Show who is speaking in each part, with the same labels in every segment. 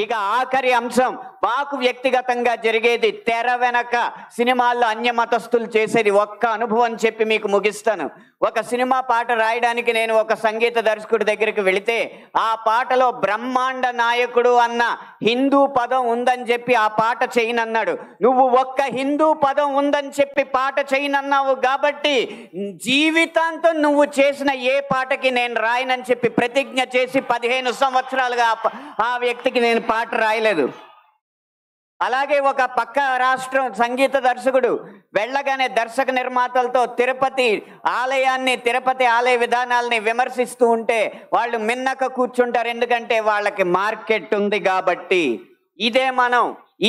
Speaker 1: ఇక ఆఖరి అంశం, మాకు వ్యక్తిగతంగా జరిగేది తెర వెనక సినిమాల్లో అన్య మతస్థులు చేసేది ఒక్క అనుభవం చెప్పి మీకు ముగిస్తాను. ఒక సినిమా పాట రాయడానికి నేను ఒక సంగీత దర్శకుడి దగ్గరికి వెళితే ఆ పాటలో బ్రహ్మాండ నాయకుడు అన్న హిందూ పదం ఉందని చెప్పి ఆ పాట చేయనన్నాడు. నువ్వు ఒక్క హిందూ పదం ఉందని చెప్పి పాట చేయనన్నావు కాబట్టి జీవితాంతం నువ్వు చేసిన ఏ పాటకి నేను రాయనని చెప్పి ప్రతిజ్ఞ చేసి 15 సంవత్సరాలుగా ఆ వ్యక్తికి నేను పాట రాయలేదు. అలాగే ఒక పక్క రాష్ట్రం సంగీత దర్శకుడు వెళ్ళగానే దర్శక నిర్మాతలతో తిరుపతి ఆలయ విధానాలని విమర్శిస్తూ ఉంటే వాళ్ళు మిన్నక కూర్చుంటారు, ఎందుకంటే వాళ్ళకి మార్కెట్ ఉంది కాబట్టి.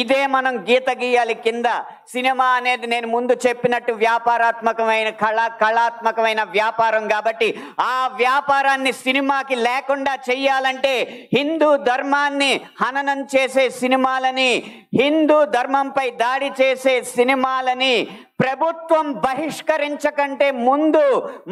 Speaker 1: ఇదే మనం గీత గీయాలి కింద. సినిమా అనేది నేను ముందు చెప్పినట్టు వ్యాపారాత్మకమైన కళాత్మకమైన వ్యాపారం కాబట్టి ఆ వ్యాపారాన్ని సినిమాకి లేకుండా చెయ్యాలంటే హిందూ ధర్మాన్ని హననం చేసే సినిమాలని, హిందూ ధర్మంపై దాడి చేసే సినిమాలని ప్రభుత్వం బహిష్కరించకంటే ముందు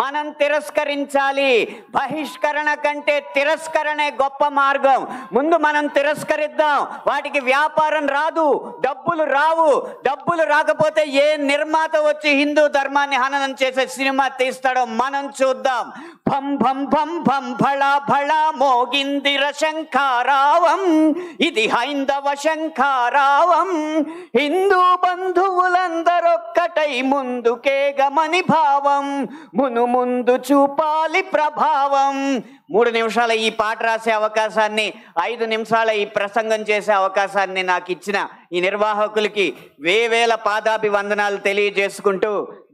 Speaker 1: మనం తిరస్కరించాలి. బహిష్కరణ కంటే తిరస్కరణే గొప్ప మార్గం. ముందు మనం తిరస్కరిద్దాం. వాటికి వ్యాపారం రాదు, డబ్బులు రావు. డబ్బులు రాకపోతే ఏ నిర్మాత వచ్చి హిందూ ధర్మాన్ని హననం చేసే సినిమా తీస్తాడో మనం చూద్దాం. భం భం భం భం భళా భళా మోగిందిర శంఖారావం, ఇది హైందవ శంఖారావం. హిందూ బంధువులందరొక్కటై ముందుకే గమని భావం, ముందు చూపాలి ప్రభావం. 3 నిమిషాల ఈ పాట రాసే అవకాశాన్ని, 5 నిమిషాల ఈ ప్రసంగం చేసే అవకాశాన్ని నాకు ఇచ్చిన ఈ నిర్వాహకులకి వేవేల పాదాభివందనాలు తెలియజేసుకుంటూ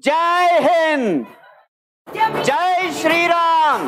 Speaker 1: జై హింద్, జై శ్రీరామ్.